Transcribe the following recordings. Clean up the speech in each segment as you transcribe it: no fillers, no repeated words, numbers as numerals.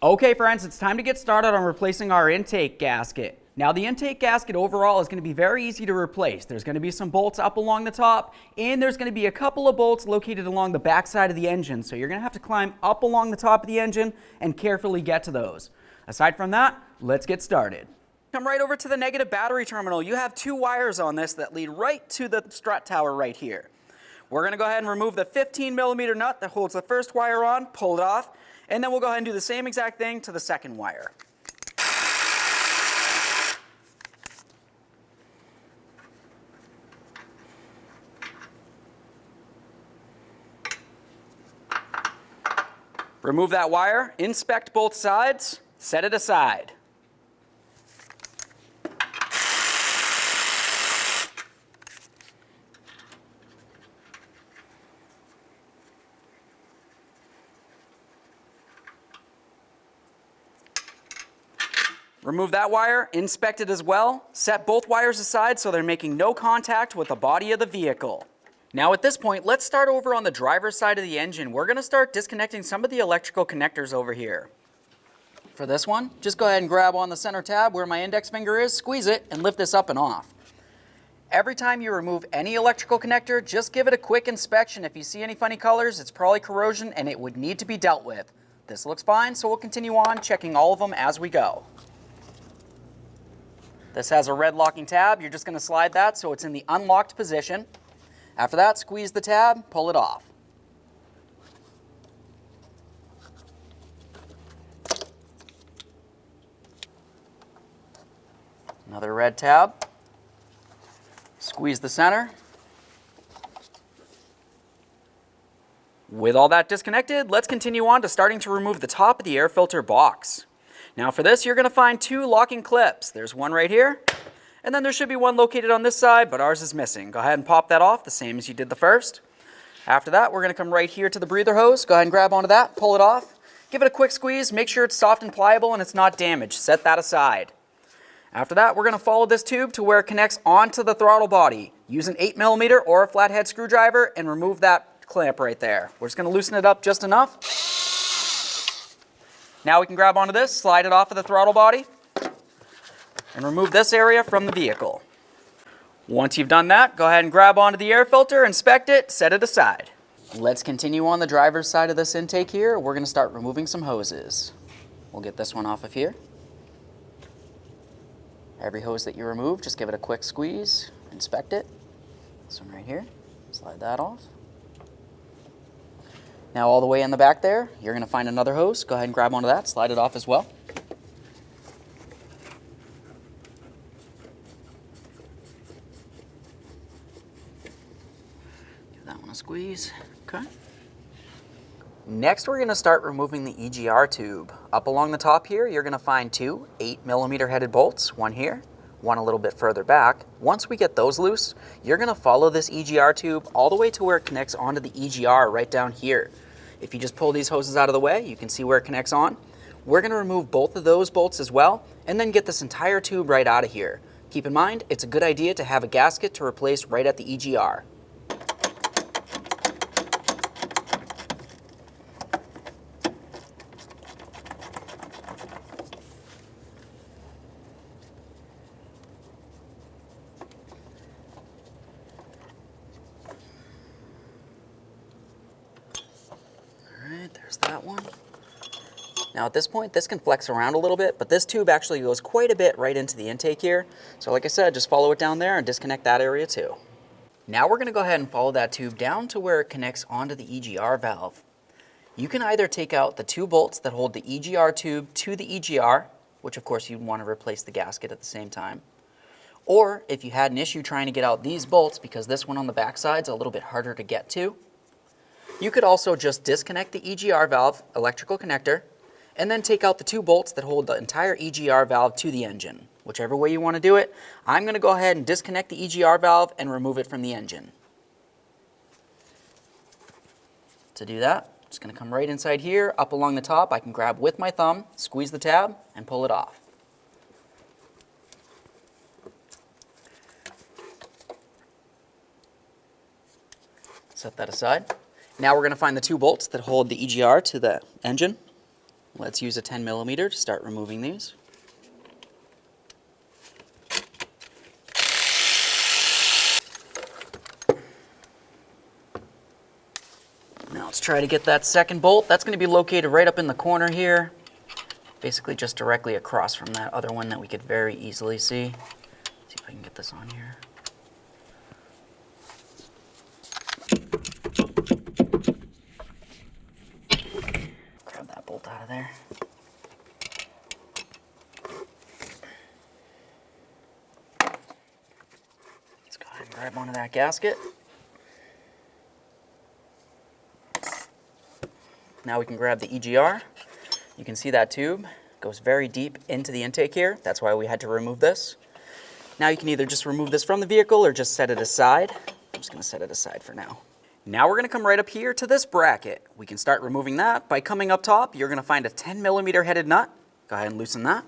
Okay friends, it's time to get started on replacing our intake gasket. Now the intake gasket overall is going to be very easy to replace. There's going to be some bolts up along the top, and there's going to be a couple of bolts located along the back side of the engine. So you're going to have to climb up along the top of the engine and carefully get to those. Aside from that, let's get started. Come right over to the negative battery terminal. You have two wires on this that lead right to the strut tower right here. We're going to go ahead and remove the 15mm nut that holds the first wire on, pull it off, and then we'll go ahead and do the same exact thing to the second wire. Remove that wire, inspect both sides, set it aside. Remove that wire, inspect it as well, set both wires aside so they're making no contact with the body of the vehicle. Now at this point, let's start over on the driver's side of the engine. We're going to start disconnecting some of the electrical connectors over here. For this one, just go ahead and grab on the center tab where my index finger is, squeeze it, and lift this up and off. Every time you remove any electrical connector, just give it a quick inspection. If you see any funny colors, it's probably corrosion and it would need to be dealt with. This looks fine, so we'll continue on checking all of them as we go. This has a red locking tab. You're just going to slide that so it's in the unlocked position. After that, squeeze the tab, pull it off. Another red tab. Squeeze the center. With all that disconnected, let's continue on to starting to remove the top of the air filter box. Now for this, you're going to find two locking clips. There's one right here, and then there should be one located on this side, but ours is missing. Go ahead and pop that off, the same as you did the first. After that, we're going to come right here to the breather hose. Go ahead and grab onto that, pull it off. Give it a quick squeeze, make sure it's soft and pliable and it's not damaged. Set that aside. After that, we're going to follow this tube to where it connects onto the throttle body. Use an 8mm or a flathead screwdriver and remove that clamp right there. We're just going to loosen it up just enough. Now we can grab onto this, slide it off of the throttle body, and remove this area from the vehicle. Once you've done that, go ahead and grab onto the air filter, inspect it, set it aside. Let's continue on the driver's side of this intake here. We're going to start removing some hoses. We'll get this one off of here. Every hose that you remove, just give it a quick squeeze, inspect it. This one right here, slide that off. Now all the way in the back there, you're going to find another hose. Go ahead and grab onto that, slide it off as well. Give that one a squeeze. Okay. Next, we're going to start removing the EGR tube. Up along the top here, you're going to find two 8mm headed bolts, one here, one a little bit further back. Once we get those loose, you're going to follow this EGR tube all the way to where it connects onto the EGR right down here. If you just pull these hoses out of the way, you can see where it connects on. We're going to remove both of those bolts as well, and then get this entire tube right out of here. Keep in mind, it's a good idea to have a gasket to replace right at the EGR. There's that one. Now at this point, this can flex around a little bit, but this tube actually goes quite a bit right into the intake here. So like I said, just follow it down there and disconnect that area too. Now we're going to go ahead and follow that tube down to where it connects onto the EGR valve. You can either take out the two bolts that hold the EGR tube to the EGR, which of course you'd want to replace the gasket at the same time. Or if you had an issue trying to get out these bolts, because this one on the back side's a little bit harder to get to, you could also just disconnect the EGR valve electrical connector and then take out the two bolts that hold the entire EGR valve to the engine. Whichever way you want to do it, I'm going to go ahead and disconnect the EGR valve and remove it from the engine. To do that, I'm just going to come right inside here, up along the top. I can grab with my thumb, squeeze the tab, and pull it off. Set that aside. Now we're going to find the two bolts that hold the EGR to the engine. Let's use a 10mm to start removing these. Now let's try to get that second bolt. That's going to be located right up in the corner here, basically just directly across from that other one that we could very easily see. Let's see if I can get this on here. Grab that bolt out of there. Let's go ahead and grab onto that gasket. Now we can grab the EGR. You can see that tube goes very deep into the intake here. That's why we had to remove this. Now you can either just remove this from the vehicle or just set it aside. I'm just going to set it aside for now. Now we're going to come right up here to this bracket. We can start removing that by coming up top. You're going to find a 10mm headed nut. Go ahead and loosen that.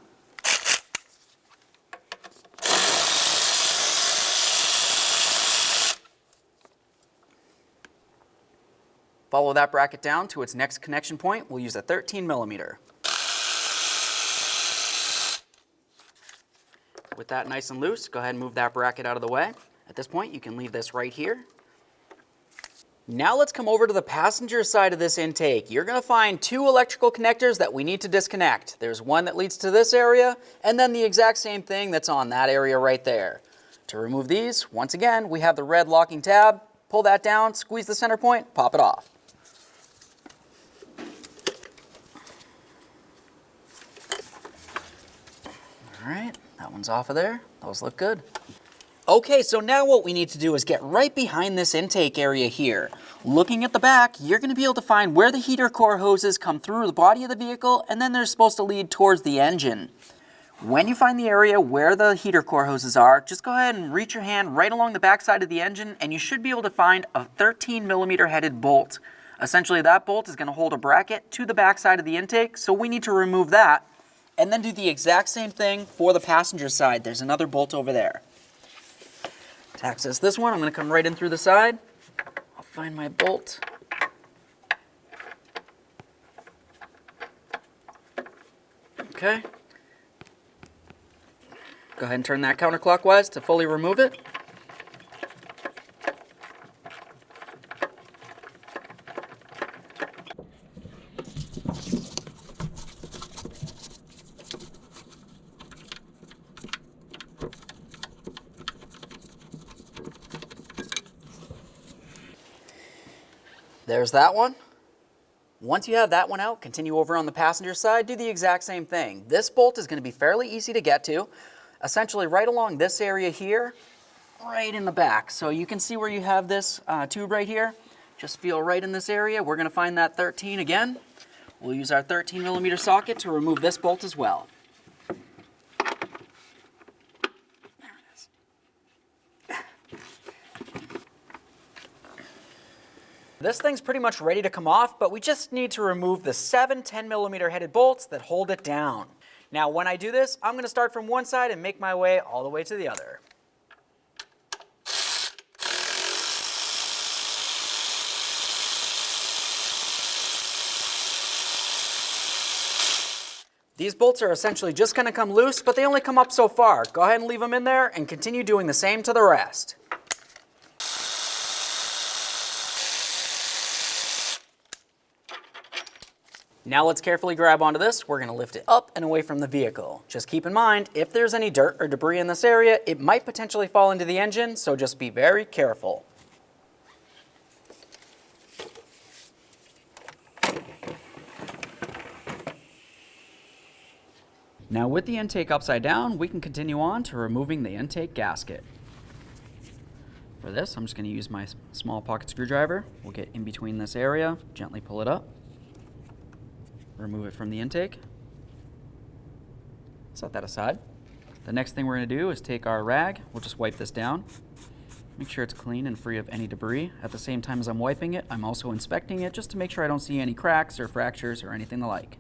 Follow that bracket down to its next connection point. We'll use a 13mm. With that nice and loose, go ahead and move that bracket out of the way. At this point, you can leave this right here. Now let's come over to the passenger side of this intake. You're going to find two electrical connectors that we need to disconnect. There's one that leads to this area, and then the exact same thing that's on that area right there. To remove these, once again, we have the red locking tab. Pull that down, squeeze the center point, pop it off. All right, that one's off of there. Those look good. Okay, so now what we need to do is get right behind this intake area here. Looking at the back, you're going to be able to find where the heater core hoses come through the body of the vehicle, and then they're supposed to lead towards the engine. When you find the area where the heater core hoses are, just go ahead and reach your hand right along the back side of the engine, and you should be able to find a 13mm headed bolt. Essentially, that bolt is going to hold a bracket to the back side of the intake, so we need to remove that. And then do the exact same thing for the passenger side. There's another bolt over there. To access this one, I'm going to come right in through the side. I'll find my bolt. Okay. Go ahead and turn that counterclockwise to fully remove it. There's that one. Once you have that one out, continue over on the passenger side, do the exact same thing. This bolt is going to be fairly easy to get to, essentially right along this area here, right in the back. So you can see where you have this tube right here. Just feel right in this area. We're going to find that 13 again. We'll use our 13mm socket to remove this bolt as well. This thing's pretty much ready to come off, but we just need to remove the 7 10mm headed bolts that hold it down. Now when I do this, I'm going to start from one side and make my way all the way to the other. These bolts are essentially just going to come loose, but they only come up so far. Go ahead and leave them in there and continue doing the same to the rest. Now let's carefully grab onto this. We're going to lift it up and away from the vehicle. Just keep in mind, if there's any dirt or debris in this area, it might potentially fall into the engine, so just be very careful. Now with the intake upside down, we can continue on to removing the intake gasket. For this, I'm just going to use my small pocket screwdriver. We'll get in between this area, gently pull it up. Remove it from the intake. Set that aside. The next thing we're going to do is take our rag. We'll just wipe this down. Make sure it's clean and free of any debris. At the same time as I'm wiping it, I'm also inspecting it just to make sure I don't see any cracks or fractures or anything like.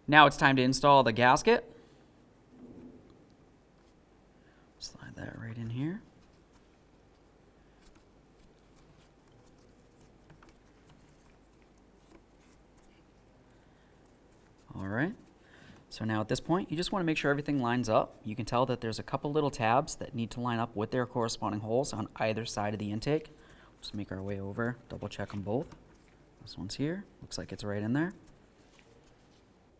Now it's time to install the gasket. Slide that right in here. So now at this point, you just want to make sure everything lines up. You can tell that there's a couple little tabs that need to line up with their corresponding holes on either side of the intake. Just make our way over, double check them both. This one's here, looks like it's right in there.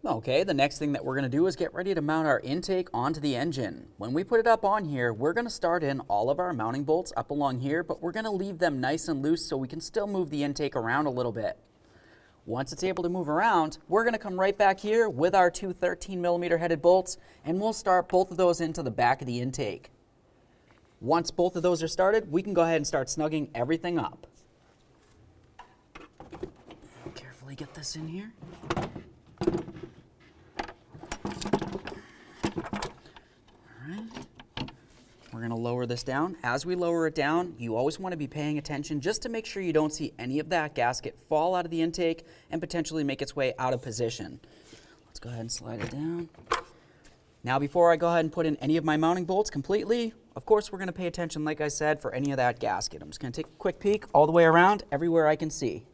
Okay, the next thing that we're going to do is get ready to mount our intake onto the engine. When we put it up on here, we're going to start in all of our mounting bolts up along here, but we're going to leave them nice and loose so we can still move the intake around a little bit. Once it's able to move around, we're going to come right back here with our two 13mm headed bolts, and we'll start both of those into the back of the intake. Once both of those are started, we can go ahead and start snugging everything up. Carefully get this in here. We're going to lower this down. As we lower it down, you always want to be paying attention just to make sure you don't see any of that gasket fall out of the intake and potentially make its way out of position. Let's go ahead and slide it down. Now before I go ahead and put in any of my mounting bolts completely, of course we're going to pay attention, like I said, for any of that gasket. I'm just going to take a quick peek all the way around, everywhere I can see.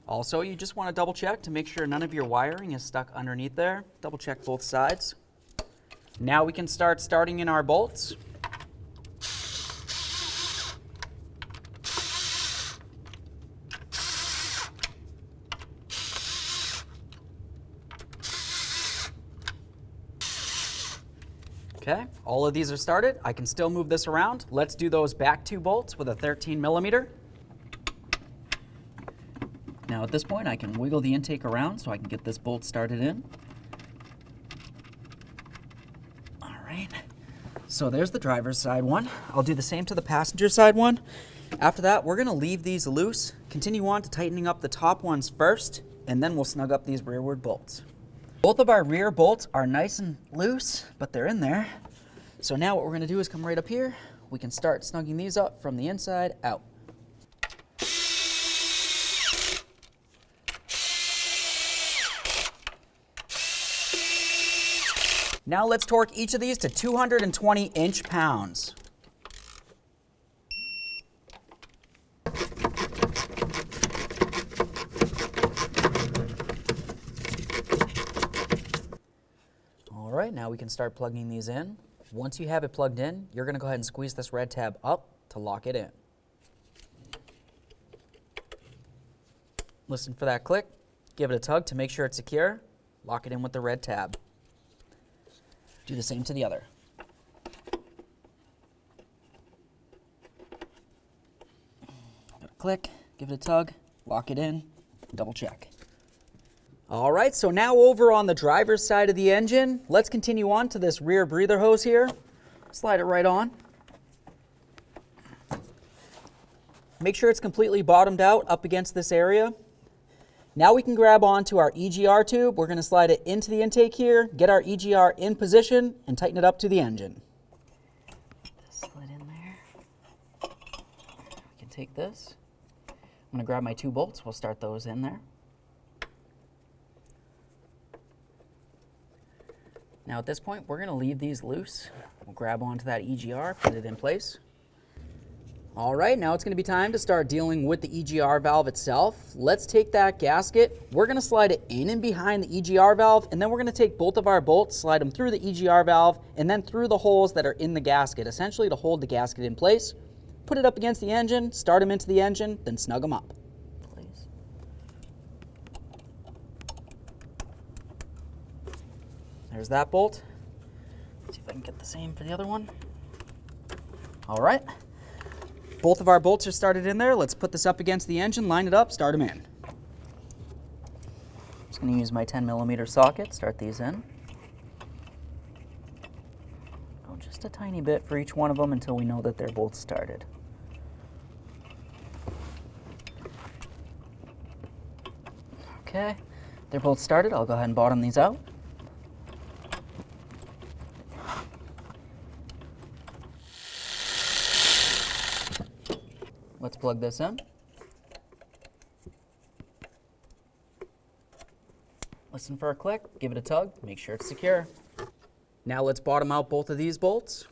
Also, you just want to double check to make sure none of your wiring is stuck underneath there. Double check both sides. Now we can start starting in our bolts. Okay, all of these are started. I can still move this around. Let's do those back two bolts with a 13mm. Now at this point I can wiggle the intake around so I can get this bolt started in. So there's the driver's side one. I'll do the same to the passenger side one. After that, we're going to leave these loose, continue on to tightening up the top ones first, and then we'll snug up these rearward bolts. Both of our rear bolts are nice and loose, but they're in there. So now what we're going to do is come right up here. We can start snugging these up from the inside out. Now let's torque each of these to 220 inch-pounds. All right, now we can start plugging these in. Once you have it plugged in, you're going to go ahead and squeeze this red tab up to lock it in. Listen for that click, give it a tug to make sure it's secure, lock it in with the red tab. Do the same to the other. Click, give it a tug, lock it in, double check. All right, so now over on the driver's side of the engine, let's continue on to this rear breather hose here. Slide it right on. Make sure it's completely bottomed out up against this area. Now we can grab onto our EGR tube. We're going to slide it into the intake here, get our EGR in position, and tighten it up to the engine. Get this slid in there. We can take this. I'm going to grab my two bolts. We'll start those in there. Now at this point, we're going to leave these loose. We'll grab onto that EGR, put it in place. All right, now it's going to be time to start dealing with the EGR valve itself. Let's take that gasket. We're going to slide it in and behind the EGR valve, and then we're going to take both of our bolts, slide them through the EGR valve, and then through the holes that are in the gasket, essentially to hold the gasket in place. Put it up against the engine, start them into the engine, then snug them up. Please. There's that bolt. Let's see if I can get the same for the other one. All right. Both of our bolts are started in there. Let's put this up against the engine, line it up, start them in. Just going to use my 10mm socket, start these in. Go just a tiny bit for each one of them until we know that they're both started. Okay, they're both started. I'll go ahead and bottom these out. Let's plug this in. Listen for a click, give it a tug, make sure it's secure. Now let's bottom out both of these bolts.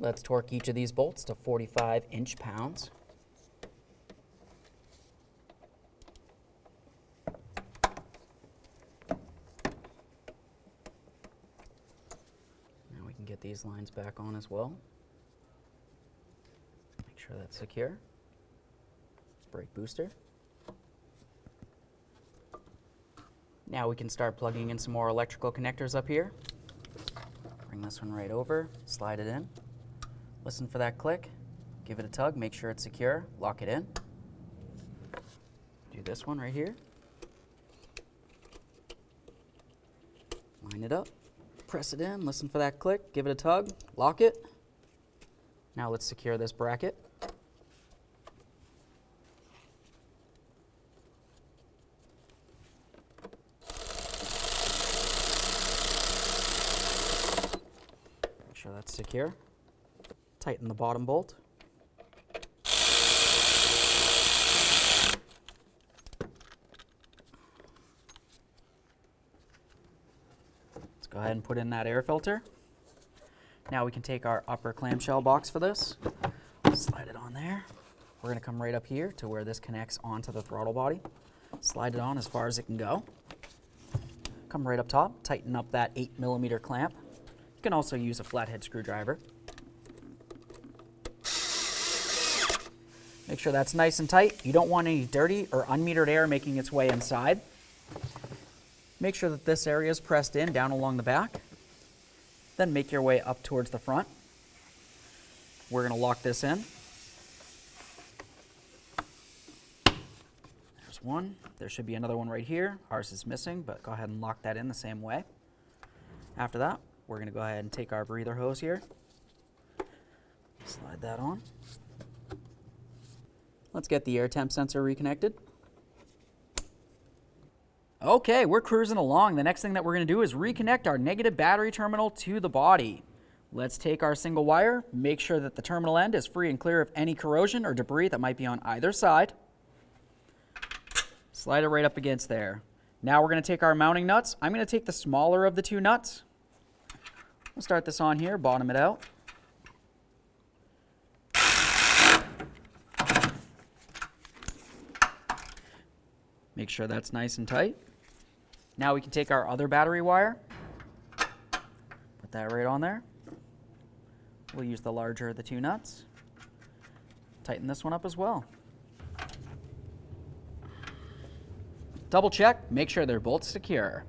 Let's torque each of these bolts to 45 inch-pounds. Now we can get these lines back on as well. Make sure that's secure. Brake booster. Now we can start plugging in some more electrical connectors up here. Bring this one right over, slide it in. Listen for that click, give it a tug, make sure it's secure, lock it in. Do this one right here. Line it up, press it in, listen for that click, give it a tug, lock it. Now let's secure this bracket. Make sure that's secure. Tighten the bottom bolt. Let's go ahead and put in that air filter. Now we can take our upper clamshell box for this, slide it on there. We're going to come right up here to where this connects onto the throttle body. Slide it on as far as it can go. Come right up top, tighten up that 8mm clamp. You can also use a flathead screwdriver. Make sure that's nice and tight. You don't want any dirty or unmetered air making its way inside. Make sure that this area is pressed in down along the back. Then make your way up towards the front. We're going to lock this in. There's one. There should be another one right here. Ours is missing, but go ahead and lock that in the same way. After that, we're going to go ahead and take our breather hose here. Slide that on. Let's get the air temp sensor reconnected. Okay, we're cruising along. The next thing that we're going to do is reconnect our negative battery terminal to the body. Let's take our single wire, make sure that the terminal end is free and clear of any corrosion or debris that might be on either side. Slide it right up against there. Now we're going to take our mounting nuts. I'm going to take the smaller of the two nuts. We'll start this on here, bottom it out. Make sure that's nice and tight. Now we can take our other battery wire, put that right on there. We'll use the larger of the two nuts. Tighten this one up as well. Double check, make sure they're both secure.